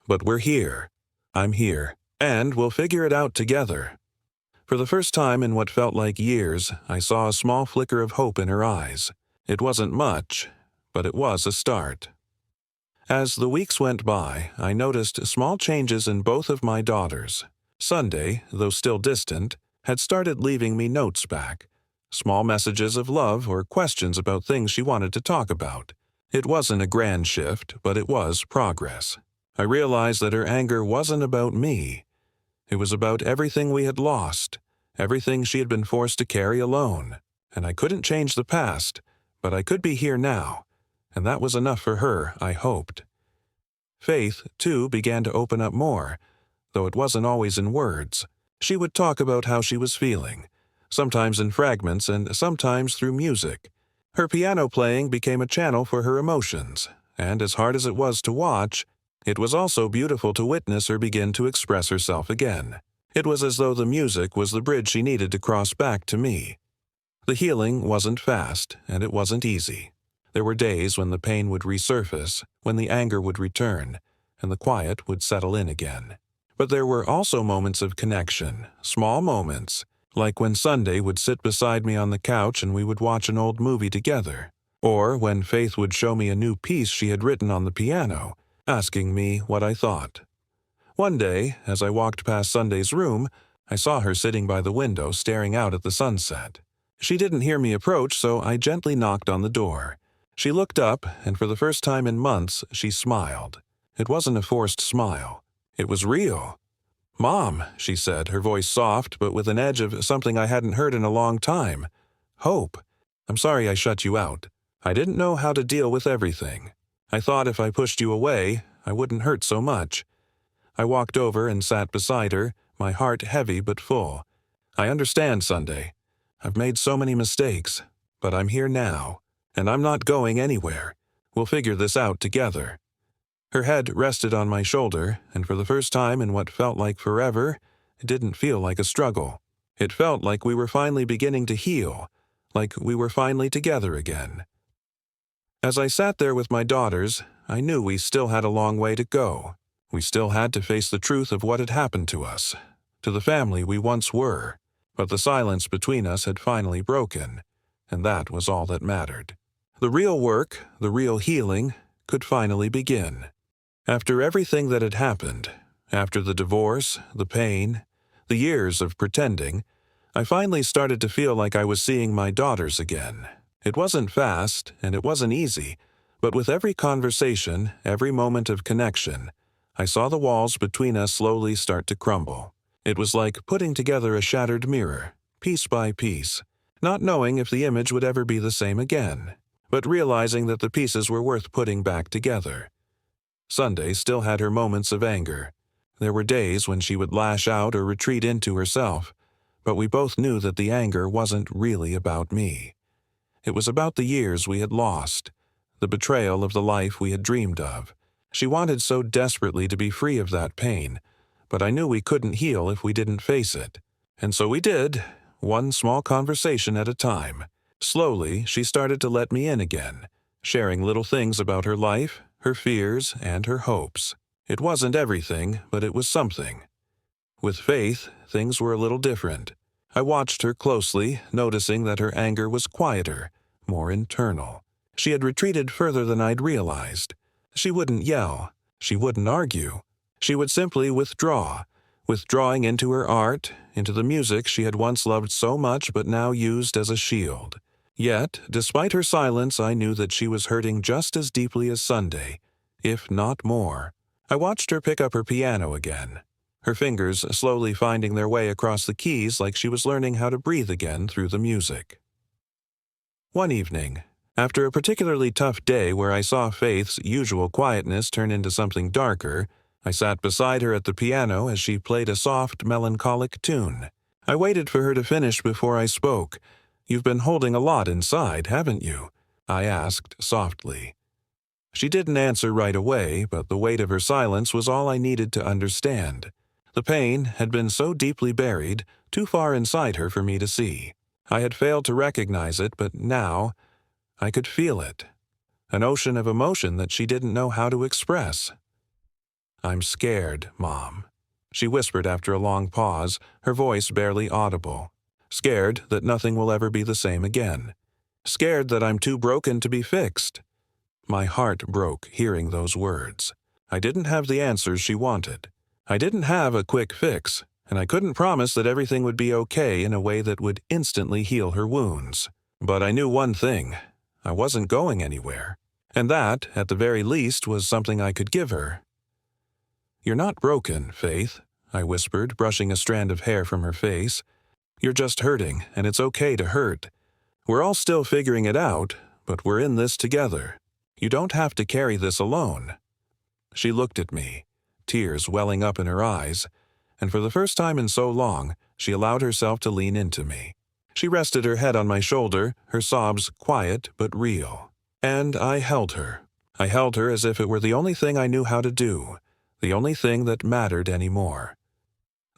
"but we're here. I'm here, and we'll figure it out together." For the first time in what felt like years, I saw a small flicker of hope in her eyes. It wasn't much, but it was a start. As the weeks went by, I noticed small changes in both of my daughters. Sunday, though still distant, had started leaving me notes back. Small messages of love or questions about things she wanted to talk about. It wasn't a grand shift, but it was progress. I realized that her anger wasn't about me. It was about everything we had lost, everything she had been forced to carry alone. And I couldn't change the past, but I could be here now. And that was enough for her, I hoped. Faith, too, began to open up more, though it wasn't always in words. She would talk about how she was feeling, sometimes in fragments and sometimes through music. Her piano playing became a channel for her emotions, and as hard as it was to watch, it was also beautiful to witness her begin to express herself again. It was as though the music was the bridge she needed to cross back to me. The healing wasn't fast, and it wasn't easy. There were days when the pain would resurface, when the anger would return, and the quiet would settle in again. But there were also moments of connection, small moments, like when Sunday would sit beside me on the couch and we would watch an old movie together, or when Faith would show me a new piece she had written on the piano, asking me what I thought. One day, as I walked past Sunday's room, I saw her sitting by the window staring out at the sunset. She didn't hear me approach, so I gently knocked on the door. She looked up, and for the first time in months, she smiled. It wasn't a forced smile. It was real. "Mom," she said, her voice soft, but with an edge of something I hadn't heard in a long time. "Hope. I'm sorry I shut you out. I didn't know how to deal with everything. I thought if I pushed you away, I wouldn't hurt so much." I walked over and sat beside her, my heart heavy but full. "I understand, Sunday. I've made so many mistakes, but I'm here now, and I'm not going anywhere. We'll figure this out together." Her head rested on my shoulder, and for the first time in what felt like forever, it didn't feel like a struggle. It felt like we were finally beginning to heal, like we were finally together again. As I sat there with my daughters, I knew we still had a long way to go. We still had to face the truth of what had happened to us, to the family we once were, but the silence between us had finally broken, and that was all that mattered. The real work, the real healing, could finally begin. After everything that had happened, after the divorce, the pain, the years of pretending, I finally started to feel like I was seeing my daughters again. It wasn't fast, and it wasn't easy, but with every conversation, every moment of connection, I saw the walls between us slowly start to crumble. It was like putting together a shattered mirror, piece by piece, not knowing if the image would ever be the same again, but realizing that the pieces were worth putting back together. Sunday still had her moments of anger. There were days when she would lash out or retreat into herself, but we both knew that the anger wasn't really about me. It was about the years we had lost, the betrayal of the life we had dreamed of. She wanted so desperately to be free of that pain, but I knew we couldn't heal if we didn't face it. And so we did, one small conversation at a time. Slowly, she started to let me in again, sharing little things about her life, her fears, and her hopes. It wasn't everything, but it was something. With Faith, things were a little different. I watched her closely, noticing that her anger was quieter, more internal. She had retreated further than I'd realized. She wouldn't yell. She wouldn't argue. She would simply withdraw, withdrawing into her art, into the music she had once loved so much but now used as a shield. Yet, despite her silence, I knew that she was hurting just as deeply as Sunday, if not more. I watched her pick up her piano again, her fingers slowly finding their way across the keys like she was learning how to breathe again through the music. One evening, after a particularly tough day where I saw Faith's usual quietness turn into something darker, I sat beside her at the piano as she played a soft, melancholic tune. I waited for her to finish before I spoke. "You've been holding a lot inside, haven't you?" I asked softly. She didn't answer right away, but the weight of her silence was all I needed to understand. The pain had been so deeply buried, too far inside her for me to see. I had failed to recognize it, but now I could feel it. An ocean of emotion that she didn't know how to express. "I'm scared, Mom," she whispered after a long pause, her voice barely audible. "Scared that nothing will ever be the same again. Scared that I'm too broken to be fixed." My heart broke hearing those words. I didn't have the answers she wanted. I didn't have a quick fix, and I couldn't promise that everything would be okay in a way that would instantly heal her wounds. But I knew one thing. I wasn't going anywhere. And that, at the very least, was something I could give her. "You're not broken, Faith," I whispered, brushing a strand of hair from her face. "You're just hurting, and it's okay to hurt. We're all still figuring it out, but we're in this together. You don't have to carry this alone." She looked at me, tears welling up in her eyes, and for the first time in so long, she allowed herself to lean into me. She rested her head on my shoulder, her sobs quiet but real. And I held her. I held her as if it were the only thing I knew how to do, the only thing that mattered anymore.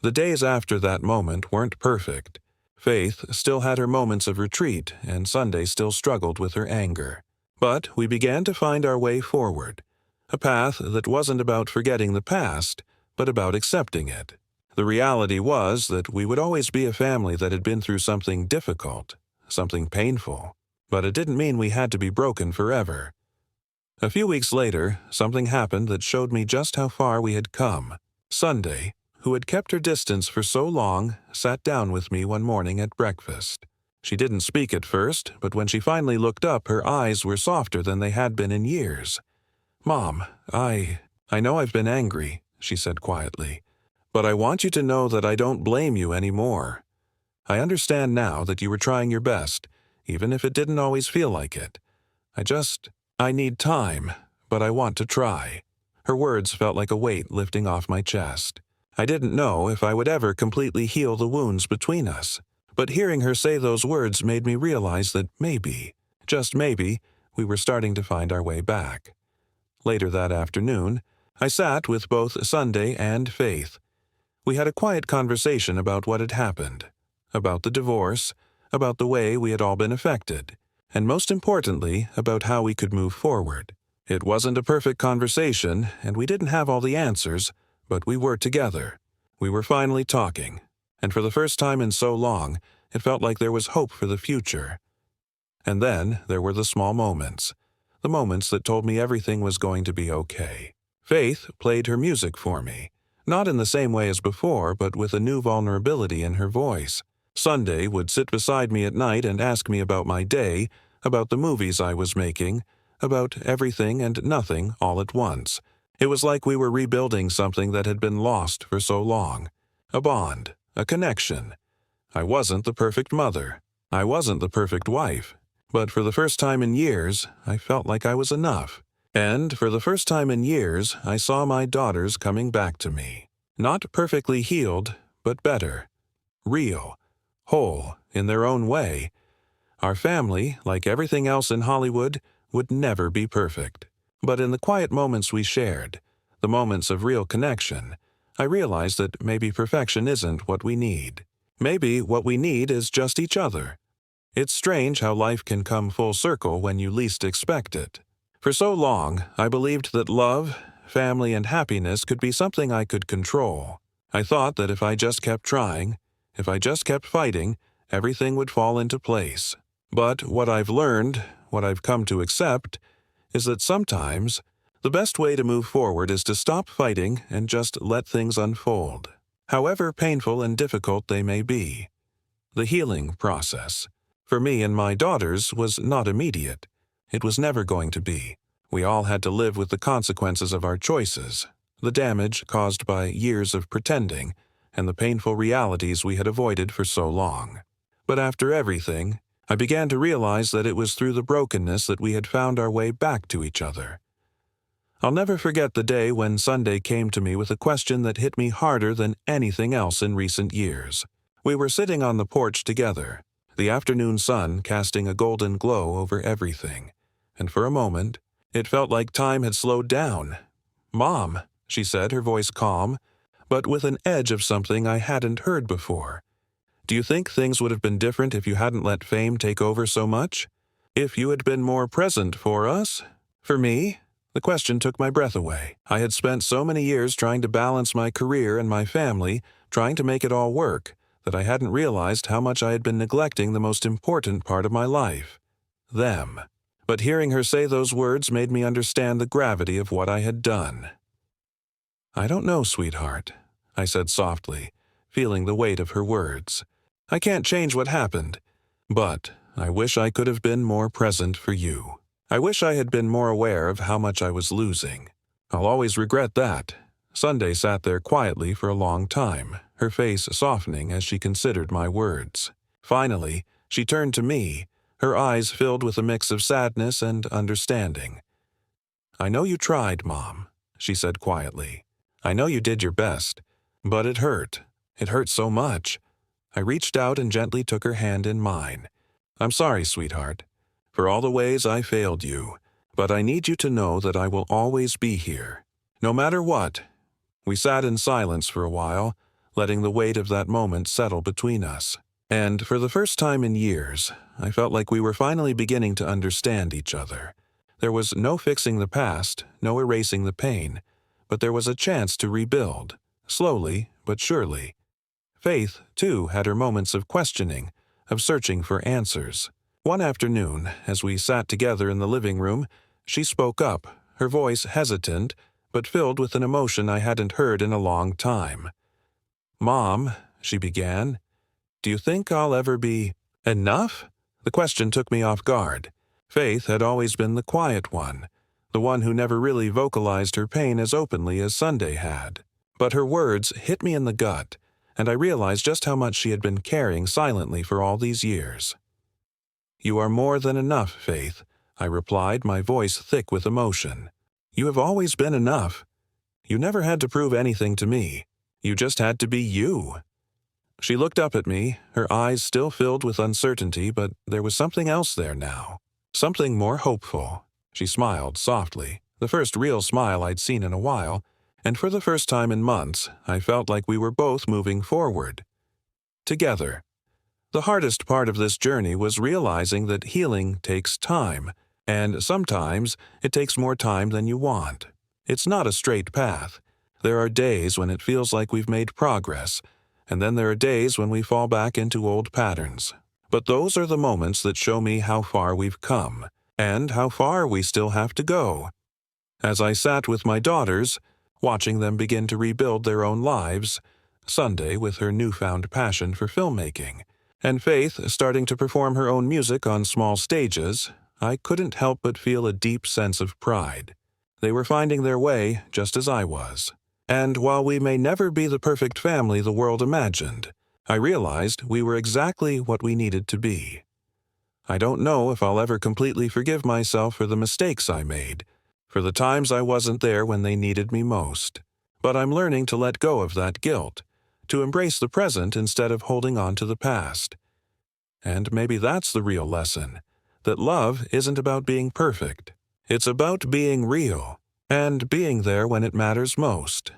The days after that moment weren't perfect. Faith still had her moments of retreat, and Sunday still struggled with her anger. But we began to find our way forward, a path that wasn't about forgetting the past, but about accepting it. The reality was that we would always be a family that had been through something difficult, something painful, but it didn't mean we had to be broken forever. A few weeks later, something happened that showed me just how far we had come. Sunday, who had kept her distance for so long, sat down with me one morning at breakfast. She didn't speak at first, but when she finally looked up, her eyes were softer than they had been in years. "Mom, I know I've been angry," she said quietly, "but I want you to know that I don't blame you anymore. I understand now that you were trying your best, even if it didn't always feel like it. I need time, but I want to try." Her words felt like a weight lifting off my chest. I didn't know if I would ever completely heal the wounds between us, but hearing her say those words made me realize that maybe, just maybe, we were starting to find our way back. Later that afternoon, I sat with both Sunday and Faith. We had a quiet conversation about what had happened, about the divorce, about the way we had all been affected, and most importantly, about how we could move forward. It wasn't a perfect conversation, and we didn't have all the answers, but we were together. We were finally talking, and for the first time in so long, it felt like there was hope for the future. And then there were the small moments, the moments that told me everything was going to be okay. Faith played her music for me, not in the same way as before, but with a new vulnerability in her voice. Sunday would sit beside me at night and ask me about my day, about the movies I was making, about everything and nothing all at once. It was like we were rebuilding something that had been lost for so long. A bond, a connection. I wasn't the perfect mother. I wasn't the perfect wife. But for the first time in years, I felt like I was enough. And for the first time in years, I saw my daughters coming back to me. Not perfectly healed, but better. Real. Whole, in their own way. Our family, like everything else in Hollywood, would never be perfect. But in the quiet moments we shared, the moments of real connection, I realized that maybe perfection isn't what we need. Maybe what we need is just each other. It's strange how life can come full circle when you least expect it. For so long, I believed that love, family, and happiness could be something I could control. I thought that if I just kept trying, if I just kept fighting, everything would fall into place. But what I've learned, what I've come to accept, is that sometimes the best way to move forward is to stop fighting and just let things unfold, however painful and difficult they may be. The healing process, for me and my daughters, was not immediate. It was never going to be. We all had to live with the consequences of our choices, the damage caused by years of pretending, and the painful realities we had avoided for so long. But after everything, I began to realize that it was through the brokenness that we had found our way back to each other. I'll never forget the day when Sunday came to me with a question that hit me harder than anything else in recent years. We were sitting on the porch together, the afternoon sun casting a golden glow over everything, and for a moment, it felt like time had slowed down. "Mom," she said, her voice calm, but with an edge of something I hadn't heard before. "Do you think things would have been different if you hadn't let fame take over so much? If you had been more present for us? For me?" The question took my breath away. I had spent so many years trying to balance my career and my family, trying to make it all work, that I hadn't realized how much I had been neglecting the most important part of my life, them. But hearing her say those words made me understand the gravity of what I had done. "I don't know, sweetheart," I said softly, feeling the weight of her words. "I can't change what happened, but I wish I could have been more present for you. I wish I had been more aware of how much I was losing. I'll always regret that." Sunday sat there quietly for a long time, her face softening as she considered my words. Finally, she turned to me, her eyes filled with a mix of sadness and understanding. "I know you tried, Mom," she said quietly. "I know you did your best, but it hurt. It hurt so much." I reached out and gently took her hand in mine. "I'm sorry, sweetheart, for all the ways I failed you, but I need you to know that I will always be here, no matter what." We sat in silence for a while, letting the weight of that moment settle between us. And for the first time in years, I felt like we were finally beginning to understand each other. There was no fixing the past, no erasing the pain, but there was a chance to rebuild, slowly but surely. Faith, too, had her moments of questioning, of searching for answers. One afternoon, as we sat together in the living room, she spoke up, her voice hesitant, but filled with an emotion I hadn't heard in a long time. "Mom," she began, "do you think I'll ever be enough?" The question took me off guard. Faith had always been the quiet one, the one who never really vocalized her pain as openly as Sunday had. But her words hit me in the gut, and I realized just how much she had been carrying silently for all these years. "You are more than enough, Faith," I replied, my voice thick with emotion. "You have always been enough. You never had to prove anything to me. You just had to be you." She looked up at me, her eyes still filled with uncertainty, but there was something else there now. Something more hopeful. She smiled softly, the first real smile I'd seen in a while, and for the first time in months, I felt like we were both moving forward. Together. The hardest part of this journey was realizing that healing takes time, and sometimes it takes more time than you want. It's not a straight path. There are days when it feels like we've made progress, and then there are days when we fall back into old patterns. But those are the moments that show me how far we've come, and how far we still have to go. As I sat with my daughters, watching them begin to rebuild their own lives, Sunday with her newfound passion for filmmaking, and Faith starting to perform her own music on small stages, I couldn't help but feel a deep sense of pride. They were finding their way just as I was. And while we may never be the perfect family the world imagined, I realized we were exactly what we needed to be. I don't know if I'll ever completely forgive myself for the mistakes I made, for the times I wasn't there when they needed me most. But I'm learning to let go of that guilt, to embrace the present instead of holding on to the past. And maybe that's the real lesson, that love isn't about being perfect. It's about being real, and being there when it matters most.